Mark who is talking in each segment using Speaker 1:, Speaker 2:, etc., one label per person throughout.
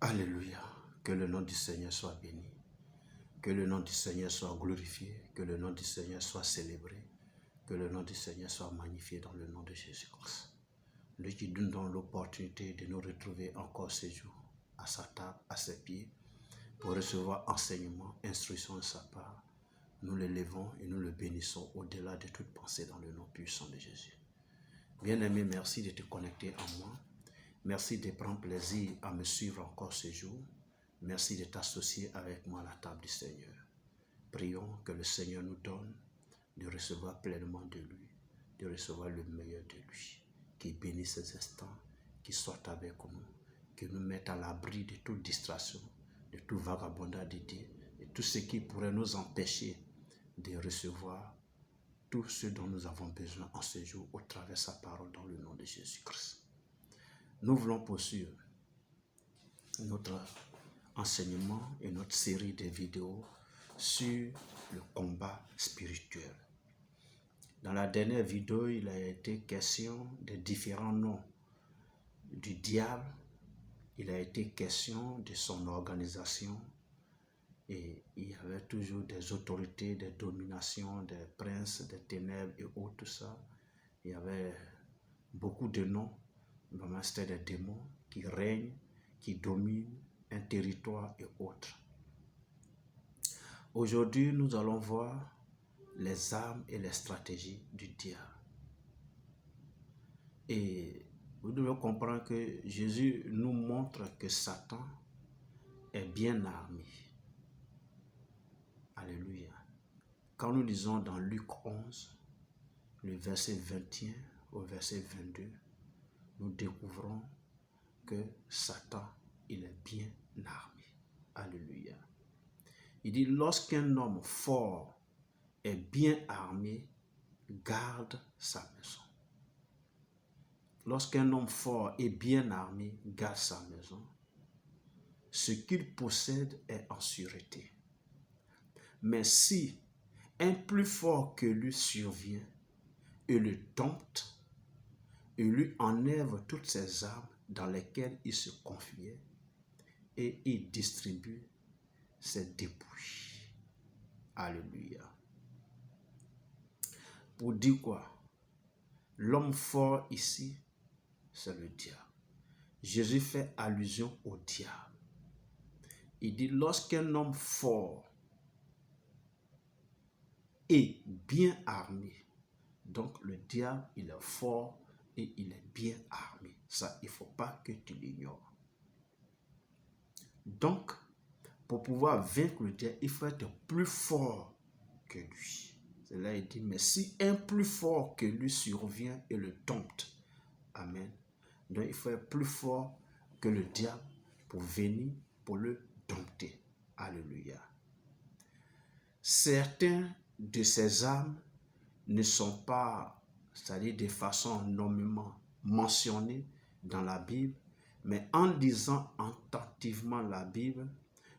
Speaker 1: Alléluia. Que le nom du Seigneur soit béni. Que le nom du Seigneur soit glorifié. Que le nom du Seigneur soit célébré. Que le nom du Seigneur soit magnifié dans le nom de Jésus-Christ. Lui qui nous donne l'opportunité de nous retrouver encore ce jour à sa table, à ses pieds, pour recevoir enseignement, instruction de sa part. Nous l'élevons et nous le bénissons au-delà de toute pensée dans le nom puissant de Jésus. Bien-aimé, merci de te connecter en moi. Merci de prendre plaisir à me suivre encore ce jour. Merci de t'associer avec moi à la table du Seigneur. Prions que le Seigneur nous donne de recevoir pleinement de lui, de recevoir le meilleur de lui, qu'il bénisse ces instants, qu'il soit avec nous, qu'il nous mette à l'abri de toute distraction, de tout vagabondage d'idées, de tout ce qui pourrait nous empêcher de recevoir tout ce dont nous avons besoin en ce jour au travers de sa parole dans le nom de Jésus-Christ. Nous voulons poursuivre notre enseignement et notre série de vidéos sur le combat spirituel. Dans la dernière vidéo, il a été question des différents noms du diable. Il a été question de son organisation. Et il y avait toujours des autorités, des dominations, des princes, des ténèbres et autres, tout ça. Il y avait beaucoup de noms. Vraiment, c'était des démons qui règnent, qui dominent un territoire et autres. Aujourd'hui, nous allons voir les armes et les stratégies du diable. Et vous devez comprendre que Jésus nous montre que Satan est bien armé. Alléluia. Quand nous lisons dans Luc 11, le verset 21 au verset 22, nous découvrons que Satan, il est bien armé. Alléluia. Il dit, lorsqu'un homme fort est bien armé, garde sa maison. Lorsqu'un homme fort est bien armé, garde sa maison, ce qu'il possède est en sûreté. Mais si un plus fort que lui survient et le dompte, et lui enlève toutes ses armes dans lesquelles il se confiait, et il distribue ses dépouilles. Alléluia. Pour dire quoi? L'homme fort ici, c'est le diable. Jésus fait allusion au diable. Il dit, lorsqu'un homme fort est bien armé, donc le diable, il est fort et il est bien armé. Ça, il ne faut pas que tu l'ignores. Donc, pour pouvoir vaincre le diable, il faut être plus fort que lui. C'est là il dit, mais si un plus fort que lui survient et le dompte, amen. Donc, il faut être plus fort que le diable pour venir, pour le dompter. Alléluia. Certains de ces armes ne sont pas, c'est-à-dire de façon nommément mentionnées dans la Bible, mais en lisant attentivement la Bible,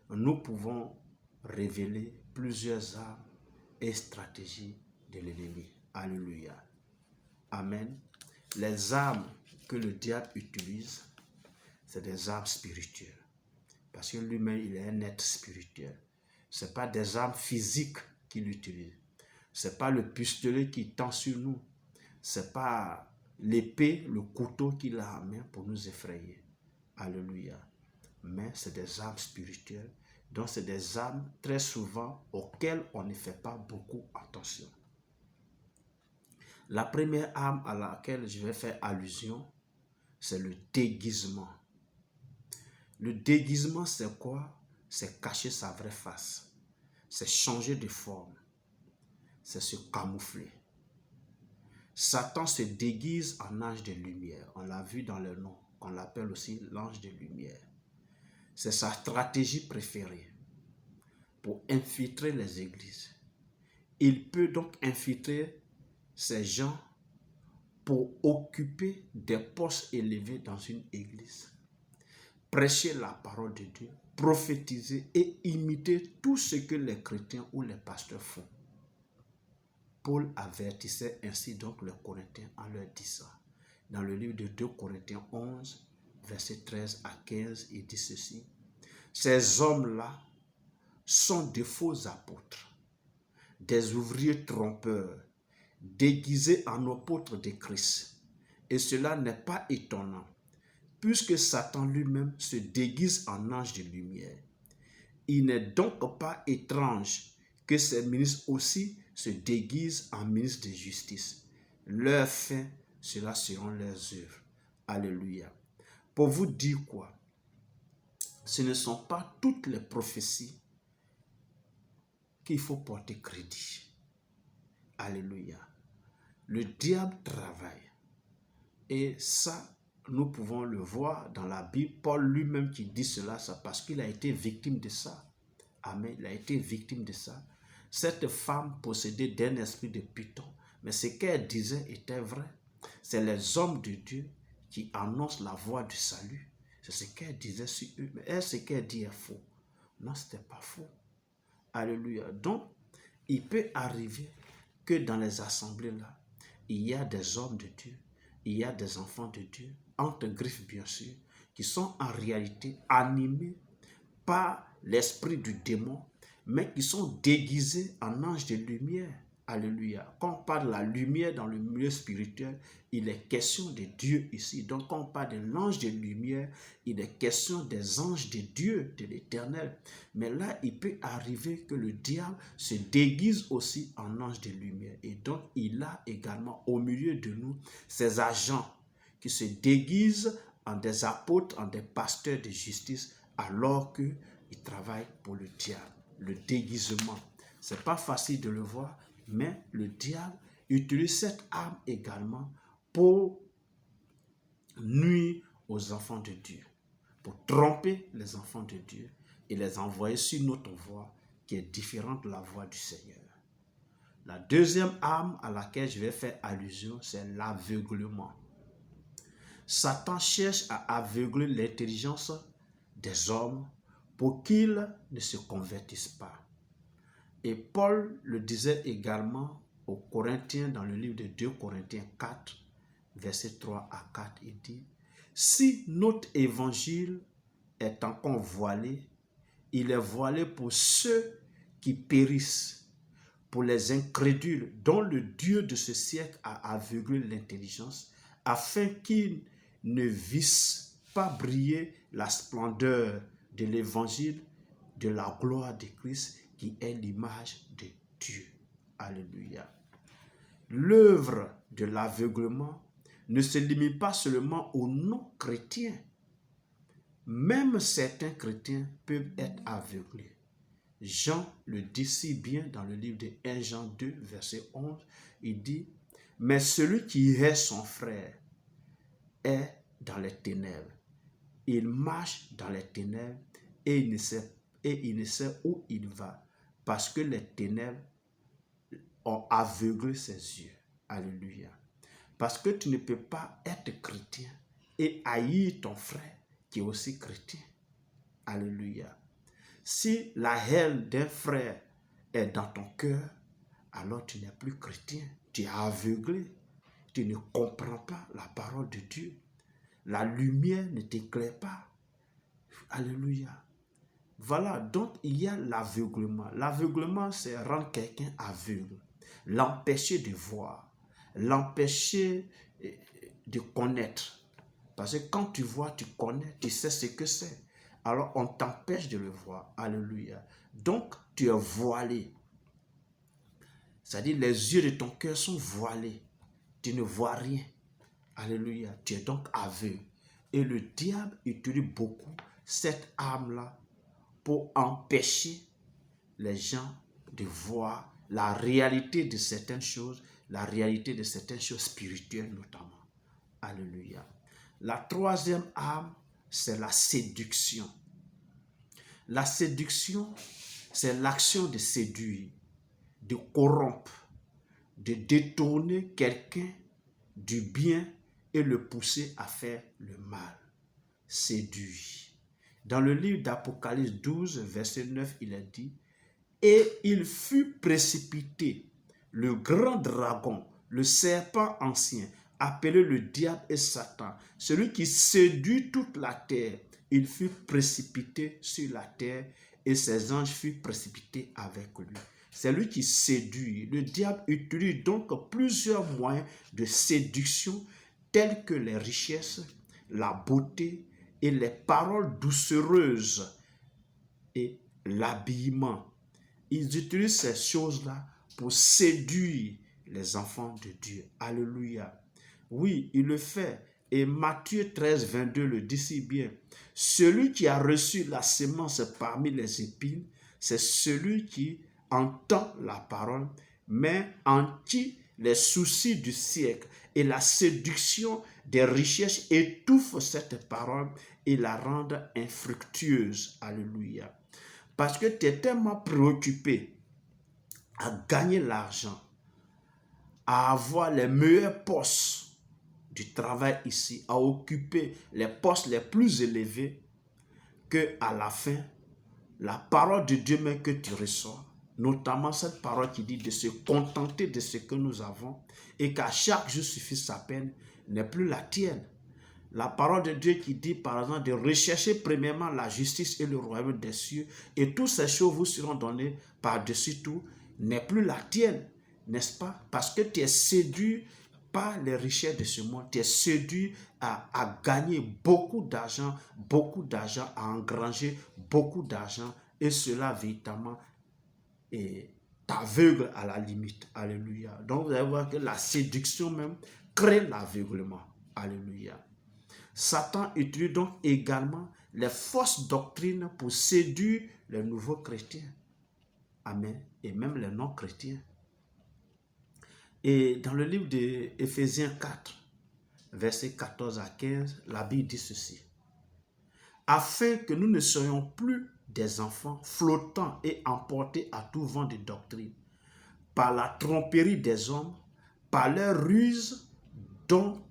Speaker 1: nous pouvons révéler plusieurs armes et stratégies de l'ennemi. Alléluia. Amen. Les armes que le diable utilise, c'est des armes spirituelles. Parce que lui-même, il est un être spirituel. Ce n'est pas des armes physiques qu'il utilise. Ce n'est pas le pistolet qui tend sur nous. Ce n'est pas l'épée, le couteau qu'il a en main pour nous effrayer. Alléluia. Mais c'est des armes spirituelles. Donc c'est des armes très souvent auxquelles on ne fait pas beaucoup attention. La première arme à laquelle je vais faire allusion, c'est le déguisement. Le déguisement, c'est quoi? C'est cacher sa vraie face. C'est changer de forme. C'est se camoufler. Satan se déguise en ange de lumière. On l'a vu dans le nom. On l'appelle aussi l'ange de lumière. C'est sa stratégie préférée pour infiltrer les églises. Il peut donc infiltrer ces gens pour occuper des postes élevés dans une église, prêcher la parole de Dieu, prophétiser et imiter tout ce que les chrétiens ou les pasteurs font. Paul avertissait ainsi donc les Corinthiens en leur disant, dans le livre de 2 Corinthiens 11, verset 13 à 15, il dit ceci. Ces hommes-là sont de faux apôtres, des ouvriers trompeurs, déguisés en apôtres de Christ. Et cela n'est pas étonnant, puisque Satan lui-même se déguise en ange de lumière. Il n'est donc pas étrange que ces ministres aussi se déguisent en ministres de justice. Leurs fins, cela seront leurs œuvres. Alléluia. Pour vous dire quoi? Ce ne sont pas toutes les prophéties qu'il faut porter crédit. Alléluia. Le diable travaille. Et ça, nous pouvons le voir dans la Bible. Paul lui-même qui dit cela, c'est parce qu'il a été victime de ça. Amen. Il a été victime de ça. Cette femme possédait d'un esprit de python. Mais ce qu'elle disait était vrai. C'est les hommes de Dieu qui annoncent la voie du salut. C'est ce qu'elle disait sur eux. Mais elle, ce qu'elle dit est faux. Non, ce n'était pas faux. Alléluia. Donc, il peut arriver que dans les assemblées là, il y a des hommes de Dieu, il y a des enfants de Dieu, entre griffes bien sûr, qui sont en réalité animés par l'esprit du démon, mais qui sont déguisés en anges de lumière. Alléluia. Quand on parle de la lumière dans le milieu spirituel, il est question de Dieu ici. Donc quand on parle de l'ange de lumière, il est question des anges de Dieu, de l'Éternel. Mais là, il peut arriver que le diable se déguise aussi en ange de lumière. Et donc, il a également au milieu de nous ces agents qui se déguisent en des apôtres, en des pasteurs de justice, alors qu'ils travaillent pour le diable. Le déguisement. Ce n'est pas facile de le voir, mais le diable utilise cette arme également pour nuire aux enfants de Dieu, pour tromper les enfants de Dieu et les envoyer sur notre voie qui est différente de la voie du Seigneur. La deuxième arme à laquelle je vais faire allusion, c'est l'aveuglement. Satan cherche à aveugler l'intelligence des hommes pour qu'ils ne se convertissent pas. Et Paul le disait également aux Corinthiens dans le livre de 2 Corinthiens 4, versets 3 à 4, il dit « Si notre évangile est encore voilé, il est voilé pour ceux qui périssent, pour les incrédules dont le Dieu de ce siècle a aveuglé l'intelligence, afin qu'ils ne vissent pas briller la splendeur de l'évangile de la gloire de Christ qui est l'image de Dieu. » Alléluia. L'œuvre de l'aveuglement ne se limite pas seulement aux non-chrétiens. Même certains chrétiens peuvent être aveuglés. Jean le dit si bien dans le livre de 1 Jean 2, verset 11, il dit « Mais celui qui est son frère est dans les ténèbres. Il marche dans les ténèbres et il ne sait où il va, parce que les ténèbres ont aveuglé ses yeux. » Alléluia. Parce que tu ne peux pas être chrétien et haïr ton frère qui est aussi chrétien. Alléluia. Si la haine d'un frère est dans ton cœur, alors tu n'es plus chrétien. Tu es aveuglé. Tu ne comprends pas la parole de Dieu. La lumière ne t'éclaire pas. Alléluia. Voilà, donc il y a l'aveuglement. L'aveuglement, c'est rendre quelqu'un aveugle, l'empêcher de voir, l'empêcher de connaître. Parce que quand tu vois, tu connais, tu sais ce que c'est. Alors on t'empêche de le voir. Alléluia. Donc tu es voilé. C'est-à-dire les yeux de ton cœur sont voilés. Tu ne vois rien. Alléluia. Tu es donc aveugle. Et le diable utilise beaucoup cette arme-là pour empêcher les gens de voir la réalité de certaines choses, la réalité de certaines choses spirituelles notamment. Alléluia. La troisième arme, c'est la séduction. La séduction, c'est l'action de séduire, de corrompre, de détourner quelqu'un du bien et le pousser à faire le mal. Séduire. Dans le livre d'Apocalypse 12, verset 9, il est dit « Et il fut précipité, le grand dragon, le serpent ancien, appelé le diable et Satan, celui qui séduit toute la terre, il fut précipité sur la terre et ses anges furent précipités avec lui. C'est lui qui séduit. Le diable utilise donc plusieurs moyens de séduction tels que les richesses, la beauté et les paroles doucereuses et l'habillement. Ils utilisent ces choses-là pour séduire les enfants de Dieu. Alléluia. Oui, il le fait. Et Matthieu 13, 22 le dit si bien. Celui qui a reçu la semence parmi les épines, c'est celui qui entend la parole, mais en qui les soucis du siècle et la séduction des richesses étouffent cette parole et la rendent infructueuse. Alléluia. Parce que tu es tellement préoccupé à gagner l'argent, à avoir les meilleurs postes du travail ici, à occuper les postes les plus élevés, qu'à la fin, la parole de Dieu même que tu reçois, notamment cette parole qui dit de se contenter de ce que nous avons et qu'à chaque jour suffit sa peine, n'est plus la tienne. La parole de Dieu qui dit par exemple de rechercher premièrement la justice et le royaume des cieux et toutes ces choses vous seront données par-dessus tout, n'est plus la tienne, n'est-ce pas? Parce que tu es séduit par les richesses de ce monde, tu es séduit à gagner beaucoup d'argent, à engranger beaucoup d'argent et cela véritablement t'aveugle à la limite. Alléluia. Donc vous allez voir que la séduction même crée l'aveuglement. Alléluia. Satan utilise donc également les fausses doctrines pour séduire les nouveaux chrétiens. Amen. Et même les non-chrétiens. Et dans le livre d'Éphésiens 4, versets 14 à 15, la Bible dit ceci. Afin que nous ne soyons plus des enfants flottants et emportés à tout vent de doctrine, par la tromperie des hommes, par leur ruse dont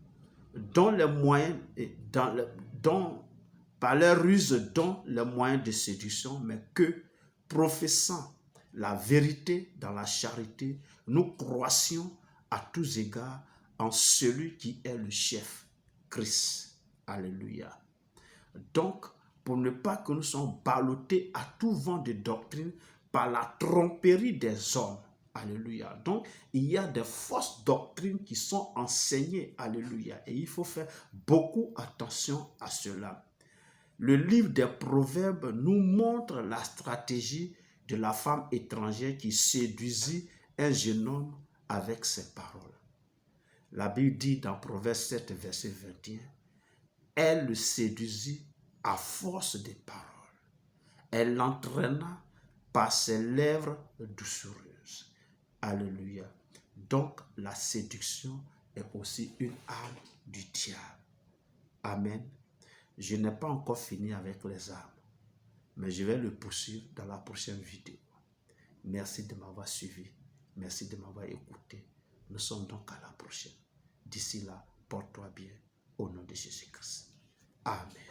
Speaker 1: les moyens de séduction, mais que, professant la vérité dans la charité, nous croissions à tous égards en celui qui est le chef, Christ. Alléluia. Donc, pour ne pas que nous soyons ballottés à tout vent de doctrine par la tromperie des hommes. Alléluia. Donc, il y a des fausses doctrines qui sont enseignées. Alléluia. Et il faut faire beaucoup attention à cela. Le livre des Proverbes nous montre la stratégie de la femme étrangère qui séduisit un jeune homme avec ses paroles. La Bible dit dans Proverbes 7, verset 21, elle le séduisit à force de paroles. Elle l'entraîna par ses lèvres doucereuses. Alléluia. Donc, la séduction est aussi une arme du diable. Amen. Je n'ai pas encore fini avec les armes, mais je vais le poursuivre dans la prochaine vidéo. Merci de m'avoir suivi. Merci de m'avoir écouté. Nous sommes donc à la prochaine. D'ici là, porte-toi bien au nom de Jésus-Christ. Amen.